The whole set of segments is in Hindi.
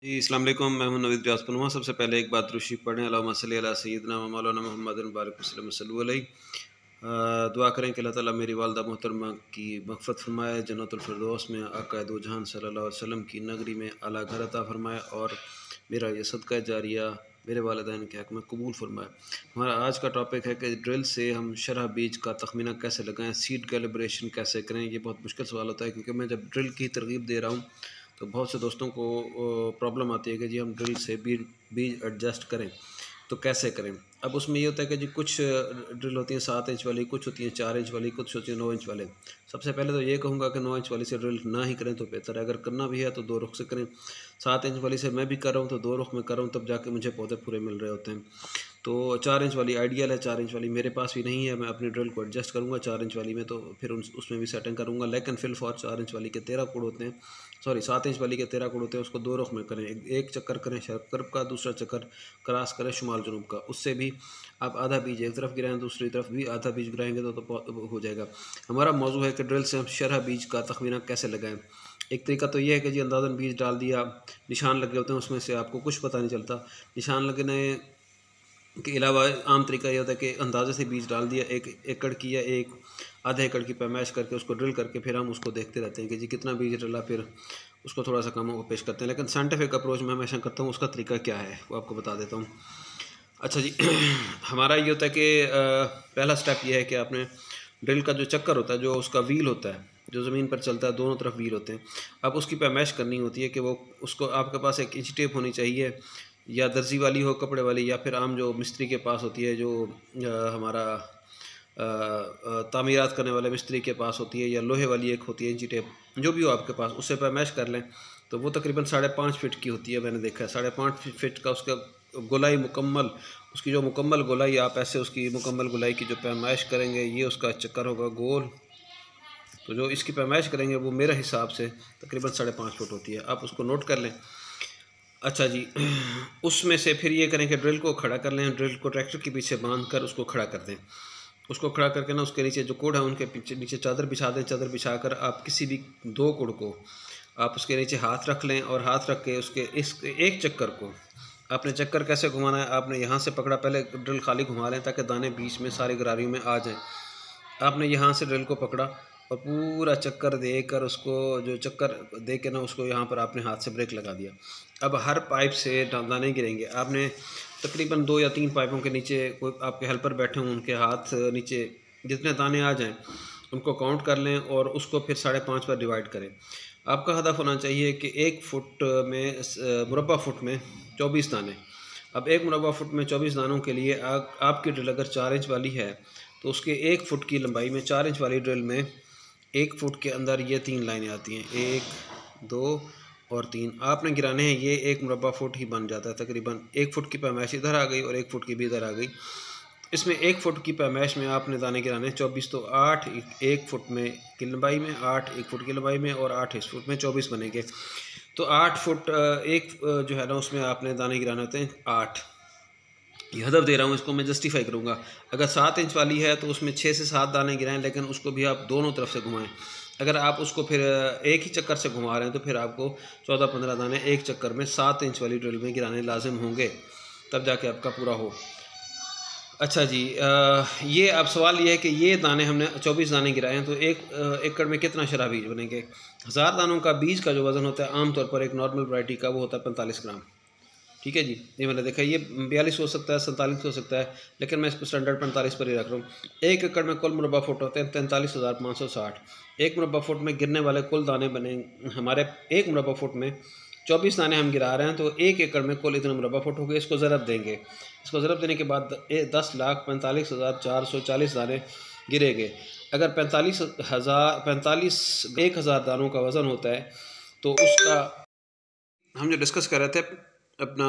जी, अस्सलाम वालेकुम। मैं हूं नवीद व्यास पनुआ। सबसे पहले एक बात रुशि पढ़ें, अल्लाहुम्मा सल्लि अला सय्यिदना व मौलाना मुहम्मदिन बारिक वसल्लम सल्लल्लाहु अलैहि। दुआ करें कि अल्लाह ताला मेरी वालिदा मोहतरमा की मग़फ़िरत फ़रमाए, जन्नतुल फ़िरदौस में आक़ा दो जहान सल्लल्लाहु अलैहि वसल्लम की नगरी में आला घर अता फ़रमाए और मेरा ये सदका जारिया मेरे वालिदैन के हक़ में कबूल फ़रमाए। हमारा आज का टॉपिक है कि ड्रिल से हम शरह बीज का तख़मीना कैसे लगाएँ, सीड कैलिब्रेशन कैसे करें। ये बहुत मुश्किल सवाल होता है क्योंकि मैं जब ड्रिल की तरग़ीब दे रहा हूँ तो बहुत से दोस्तों को प्रॉब्लम आती है कि जी हम ड्रिल से बीज एडजस्ट करें तो कैसे करें। अब उसमें ये होता है कि जी कुछ ड्रिल होती हैं 7 इंच वाली, कुछ होती हैं 4 इंच वाली, कुछ होती हैं 9 इंच वाले। सबसे पहले तो ये कहूँगा कि 9 इंच वाली से ड्रिल ना ही करें तो बेहतर है। अगर करना भी है तो 2 रुख से करें। 7 इंच वाली से मैं भी कर रहा हूँ तो 2 रुख में कर रहा हूँ, तब जाके मुझे पौधे पूरे मिल रहे होते हैं। तो 4 इंच वाली आइडियल है। 4 इंच वाली मेरे पास भी नहीं है, मैं अपनी ड्रिल को एडजस्ट करूँगा 4 इंच वाली में, तो फिर उसमें भी सेटिंग करूँगा। लेकिन फिल फॉर 4 इंच वाली के 13 कोण होते हैं, सॉरी 7 इंच वाली के 13 कोण होते हैं। उसको 2 रुख में करें, एक चक्कर करें शर्क कर्व का, दूसरा चक्कर क्रॉस करें शुमाल जनूब का। उससे भी आप आधा बीज एक तरफ गिराएं, दूसरी तरफ भी आधा बीज गिराएंगे तो हो जाएगा। हमारा मौजू है कि ड्रिल से हम शरह बीज का तखमीना कैसे लगाएं। एक तरीका तो ये है कि जी अंदाज़न बीज डाल दिया, निशान लगे होते हैं उसमें से आपको कुछ पता नहीं चलता। निशान लगने के अलावा आम तरीका ये होता है कि अंदाज़े से बीज डाल दिया, 1 एकड़ की या एक आधे एकड़ की पैमाइश करके उसको ड्रिल करके फिर हम उसको देखते रहते हैं कि जी कितना बीज डला, फिर उसको थोड़ा सा कम पेश करते हैं। लेकिन साइंटिफिक अप्रोच में हमेशा करता हूँ, उसका तरीका क्या है वो आपको बता देता हूँ। अच्छा जी हमारा ये होता है कि पहला स्टेप ये है कि आपने ड्रिल का जो चक्कर होता है, जो उसका व्हील होता है, जो ज़मीन पर चलता है, दोनों तरफ व्हील होते हैं। अब उसकी पैमाइश करनी होती है कि वो उसको आपके पास एक इंच टेप होनी चाहिए, या दर्जी वाली हो कपड़े वाली, या फिर आम जो मिस्त्री के पास होती है, जो हमारा तामीरात करने वाले मिस्त्री के पास होती है, या लोहे वाली एक होती है इंची टेप, जो भी हो आपके पास, उससे पैमाइश कर लें। तो वो तकरीबन 5.5 फीट की होती है, मैंने देखा है 5.5 फीट का उसका गोलाई मुकम्मल। उसकी जो मुकम्मल गोलाई, आप ऐसे उसकी मुकम्मल गोलाई की जो पैमाइश करेंगे, ये उसका चक्कर होगा गोल। तो जो इसकी पैमाइश करेंगे वो मेरे हिसाब से तकरीबन 5.5 फुट होती है, आप उसको नोट कर लें। अच्छा जी उसमें से फिर ये करें कि ड्रिल को खड़ा कर लें, ड्रिल को ट्रैक्टर के पीछे बांध कर उसको खड़ा कर दें। उसको खड़ा करके ना उसके नीचे जो कोड है उनके पीछे नीचे चादर बिछा दें। चादर बिछा कर आप किसी भी 2 कोड को आप उसके नीचे हाथ रख लें, और हाथ रख के उसके इस एक चक्कर को आपने चक्कर कैसे घुमाना है, आपने यहाँ से पकड़ा, पहले ड्रिल खाली घुमा लें ताकि दाने बीच में सारी गरारियों में आ जाएं। आपने यहाँ से ड्रिल को पकड़ा और पूरा चक्कर देकर उसको जो चक्कर दे के ना उसको यहाँ पर आपने हाथ से ब्रेक लगा दिया। अब हर पाइप से दाने गिरेंगे। आपने तकरीबन 2 या 3 पाइपों के नीचे कोई आपके हेल्पर बैठे हों, उनके हाथ नीचे जितने दाने आ जाएं उनको काउंट कर लें और उसको फिर 5.5 पर डिवाइड करें। आपका हदफ होना चाहिए कि 1 फुट में मुरब्बा फुट में 24 दाने। अब 1 मुरब्बा फुट में 24 दानों के लिए आपकी ड्रिल अगर 4 इंच वाली है तो उसके 1 फुट की लंबाई में 4 इंच वाली ड्रिल में 1 फुट के अंदर ये 3 लाइनें आती हैं, 1 2 और 3 आपने गिराने हैं। ये 1 मुरब्बा फुट ही बन जाता है। तकरीबन 1 फुट की पैमाइश इधर आ गई और 1 फुट की भी इधर आ गई। इसमें 1 फुट की पैमाइश में आपने दाने गिराने हैं 24, तो 8 1 फुट में की लंबाई में, 8 1 फुट की लंबाई में, और 8 इस फुट में 24 बनेंगे। तो 8 फुट एक जो है ना उसमें आपने दाने गिराने होते हैं 8। ये हदफ दे रहा हूँ, इसको मैं जस्टिफाई करूँगा। अगर 7 इंच वाली है तो उसमें 6 से 7 दाने गिराएं, लेकिन उसको भी आप दोनों तरफ से घुमाएं। अगर आप उसको फिर एक ही चक्कर से घुमा रहे हैं तो फिर आपको 14-15 दाने एक चक्कर में 7 इंच वाली ड्रिल में गिराने लाजिम होंगे, तब जाके आपका पूरा हो। अच्छा जी ये अब सवाल ये है कि ये दाने हमने 24 दाने गिराए हैं तो एक एकड़ में कितना शरह बीज बनेंगे। 1000 दानों का बीज का जो वज़न होता है आमतौर पर एक नॉर्मल वैरायटी का वो होता है 45 ग्राम। ठीक है जी, ये मैंने देखा। ये 42 हो सकता है, 47 हो सकता है, लेकिन मैं इसको स्टैंडर्ड 45 पर ही रख रहा हूँ। 1 एकड़ में कुल मुरब्बा फुट होते हैं 43,560। 1 मुरब्बा फुट में गिरने वाले कुल दाने बने हमारे 1 मुरब्बा फुट में 24 दाने हम गिरा रहे हैं तो 1 एकड़ में कुल इतने मुरब्बा फुट हो गए। इसको ज़रब देंगे। इसको ज़रब देने के बाद 10,45,440 दाने गिरेंगे। अगर 1,000 दानों का वज़न होता है तो उसका हम जो डिस्कस कर रहे थे अपना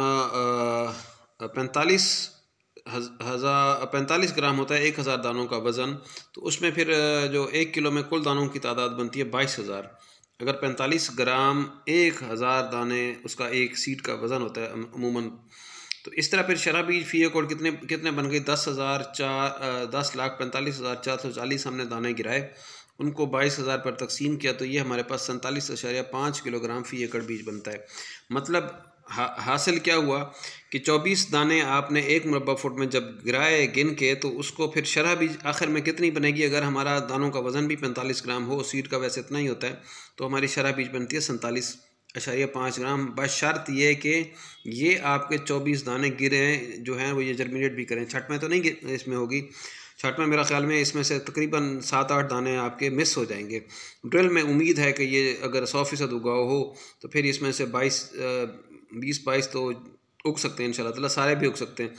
45 ग्राम होता है 1,000 दानों का वज़न। तो उसमें फिर जो 1 किलो में कुल दानों की तादाद बनती है 22,000। अगर 45 ग्राम 1,000 दाने उसका एक सीड का वज़न होता है अमूमन। तो इस तरह फिर शरह बीज फी एकड़ कितने बन गए 10,45,440 हमने दाने गिराए, उनको 22,000 पर तकसीम किया तो ये हमारे पास 47.5 किलोग्राम फ़ी एकड़ बीज बनता है। मतलब हासिल क्या हुआ कि 24 दाने आपने 1 मुरब्बा फुट में जब गिराए गिन के, तो उसको फिर शरह बीज आखिर में कितनी बनेगी? अगर हमारा दानों का वज़न भी 45 ग्राम हो, सीड का वैसे इतना ही होता है, तो हमारी शरह बीज बनती है 47.5 ग्राम, बशर्त ये कि ये आपके 24 दाने गिरे जो हैं वो ये जर्मिनेट भी करें। छठ में तो नहीं इसमें होगी, छठ में मेरा ख्याल में इसमें से तकरीबन 7-8 दाने आपके मिस हो जाएंगे। ड्रिल में उम्मीद है कि ये अगर 100% उगाव हो तो फिर इसमें से 20-22 तो उग सकते हैं इंशाल्लाह ताला, सारे भी उग सकते हैं।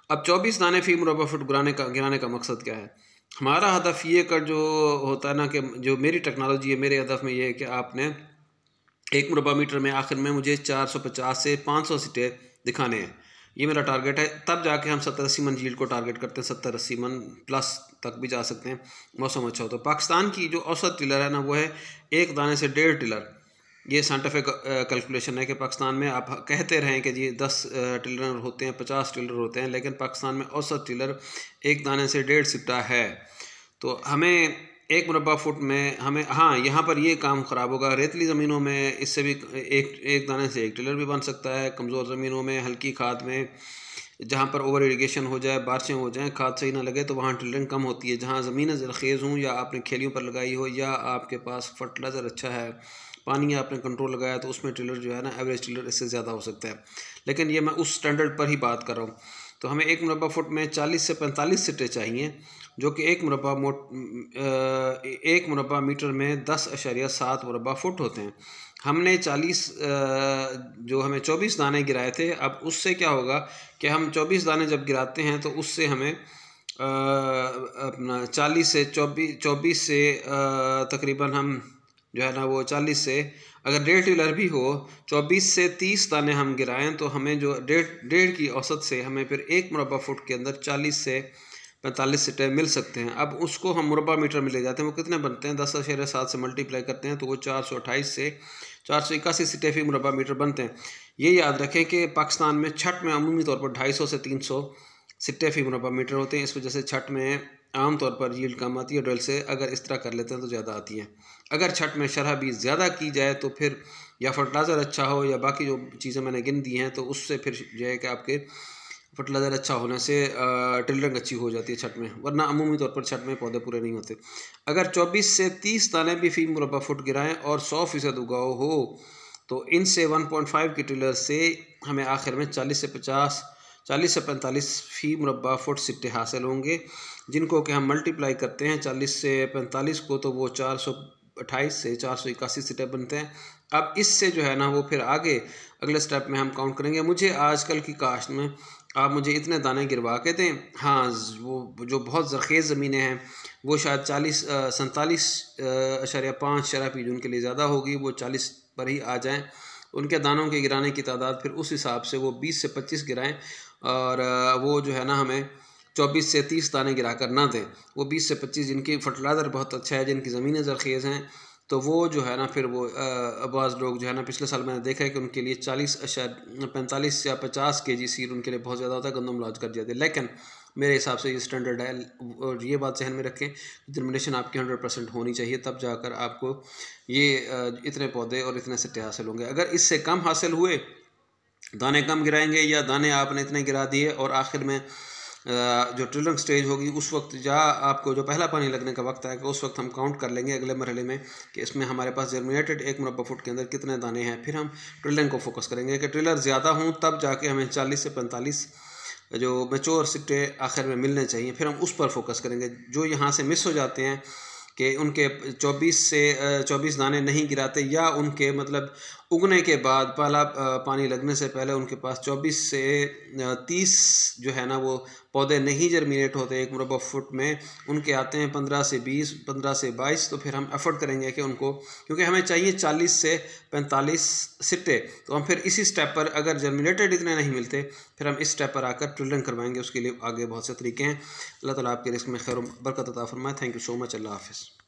अब 24 दाने फ़ी मुरब्बा फुट गिराने का मकसद क्या है? हमारा हदफ ये कर जो होता है ना कि जो मेरी टेक्नोलॉजी है, मेरे हदफ में ये है कि आपने 1 मुरब्बा मीटर में आखिर में मुझे 450 से 500 सिटे दिखाने हैं। ये मेरा टारगेट है, तब जाके हम 70-80 मन यील्ड को टारगेट करते हैं। 70-80 मन प्लस तक भी जा सकते हैं, मौसम अच्छा हो तो। पाकिस्तान की जो औसत टिलर है ना, वो है एक दाने से 1.5 टिलर। ये साइंटिफिक कैलकुलेशन है कि पाकिस्तान में आप कहते रहें कि जी 10 टिलर होते हैं, 50 टिलर होते हैं, लेकिन पाकिस्तान में औसत टिलर एक दाने से 1.5 सिट्टा है। तो हमें 1 मुरब्बा फुट में हमें, हाँ यहाँ पर ये काम ख़राब होगा। रेतली ज़मीनों में इससे भी एक दाने से 1 टिलर भी बन सकता है। कमज़ोर ज़मीनों में, हल्की खाद में, जहाँ पर ओवर इरिगेशन हो जाए, बारिशें हो जाएं, खाद सही ना लगे, तो वहाँ टिलरिंग कम होती है। जहाँ ज़मीनें ज़रख़ेज़ हों, या आपने खेलियों पर लगाई हो, या आपके पास फर्टिलाइज़र अच्छा है, पानी आपने कंट्रोल लगाया, तो उसमें टिलर जो है ना, एवरेज टिलर इससे ज़्यादा हो सकता है। लेकिन ये मैं उस स्टैंडर्ड पर ही बात कर रहा हूँ। तो हमें 1 मुरब्बा फुट में 40 से 45 सिट्टे चाहिए, जो कि 1 मुरब्बा मीटर में 10.7 मुरब्बा फुट होते हैं। हमने 40 जो हमें 24 दाने गिराए थे, अब उससे क्या होगा कि हम 24 दाने जब गिराते हैं तो उससे हमें अपना 40 से 24 से तकरीबन हम जो है ना वो 40 से, अगर 1.5 टिलर भी हो, 24 से 30 दाने हम गिराएं, तो हमें जो डेढ़ की औसत से हमें फिर 1 मुरब्बा फुट के अंदर 40 से 45 सिट्टे मिल सकते हैं। अब उसको हम मुरब्बा मीटर में ले जाते हैं, वो कितने बनते हैं? 10.7 से मल्टीप्लाई करते हैं तो वो 428 से 481 सिट्टे फ़ी मुरब्बा मीटर बनते हैं। ये याद रखें कि पाकिस्तान में छठ में अमूमी तौर पर 250 से 300 सिट्टे फ़ी मुरब्बा मीटर होते हैं। इस वजह से छठ में आम तौर पर यील्ड कम आती है ड्रिल से। अगर इस तरह कर लेते हैं तो ज़्यादा आती है। अगर छठ में शरह बीज ज़्यादा की जाए तो फिर या फर्टिलाइज़र अच्छा हो, या बाकी जो चीज़ें मैंने गिन दी हैं, तो उससे फिर जो है कि आपके फर्टिलाइज़र अच्छा होने से टिलरिंग अच्छी हो जाती है छठ में, वरना अमूमी तौर पर छठ में पौधे पूरे नहीं होते। अगर 24 से 30 दाने भी फ़ी मुरब्बा फुट गिराएं और 100% उगाव हो, तो इनसे 1.5 की टिलर से हमें आखिर में 40 से 45 फ़ी मुरब्बा फुट सिट्टे हासिल होंगे, जिनको कि हम मल्टीप्लाई करते हैं 40 से 45 को, तो वो 428 से 481 सिट्टे बनते हैं। अब इससे जो है ना वो फिर आगे अगले स्टेप में हम काउंट करेंगे। मुझे आजकल की काश्त में आप मुझे इतने दाने गिरवा के दें, हाँ वो जो बहुत ज़रख़ेज़ ज़मीनें हैं वो शायद 47.5 शरह पीज उनके लिए ज़्यादा होगी, वो 40 पर ही आ जाएं। उनके दानों के गिराने की तादाद फिर उस हिसाब से वो 20 से 25 गिराएं, और वो जो है ना हमें 24 से 30 दाने गिरा कर ना दें। वो 20 से 25 जिनकी फर्टिलाइज़र बहुत अच्छा है, जिनकी ज़मीनें ज़रख़ेज़ हैं, तो वो जो है ना फिर वो बाज़ लोग जो है ना, पिछले साल मैंने देखा है कि उनके लिए 45 या 50 kg सीड उनके लिए बहुत ज़्यादा होता है, गंदम लॉज कर जाते हैं। लेकिन मेरे हिसाब से ये स्टैंडर्ड है, और ये बात जहन में रखें, जर्मिनेशन आपकी 100% होनी चाहिए, तब जाकर आपको ये इतने पौधे और इतने सिट्टे हासिल होंगे। अगर इससे कम हासिल हुए, दाने कम गिराएंगे, या दाने आपने इतने गिरा दिए और आखिर में जो टिलरिंग स्टेज होगी उस वक्त, जहाँ आपको जो पहला पानी लगने का वक्त आएगा, उस वक्त हम काउंट कर लेंगे अगले मरहले में कि इसमें हमारे पास जर्मिनेटेड 1 मुरब्बा फुट के अंदर कितने दाने हैं। फिर हम टिलरिंग को फोकस करेंगे कि टिलर ज़्यादा हों, तब जाके हमें 40 से 45 जो मैच्योर सिट्टे आखिर में मिलने चाहिए, फिर हम उस पर फोकस करेंगे। जो यहाँ से मिस हो जाते हैं कि उनके 24 दाने नहीं गिराते, या उनके मतलब उगने के बाद पहला पानी लगने से पहले उनके पास 24 से 30 जो है ना वो पौधे नहीं जर्मिनेट होते 1 मुरब्बा फुट में, उनके आते हैं 15 से 20, 15 से 22। तो फिर हम एफर्ट करेंगे कि उनको, क्योंकि हमें चाहिए 40 से 45 सिट्टे, तो हम फिर इसी स्टेप पर, अगर जर्मिनेटेड इतने नहीं मिलते, फिर हम इस स्टेप पर आकर टिलरिंग करवाएंगे। उसके लिए आगे बहुत से तरीके हैं। अल्लाह ताला आपके रिस्क में खैर बरकत अता फरमाए। Thank you so much. अल्लाह हाफ़िज़।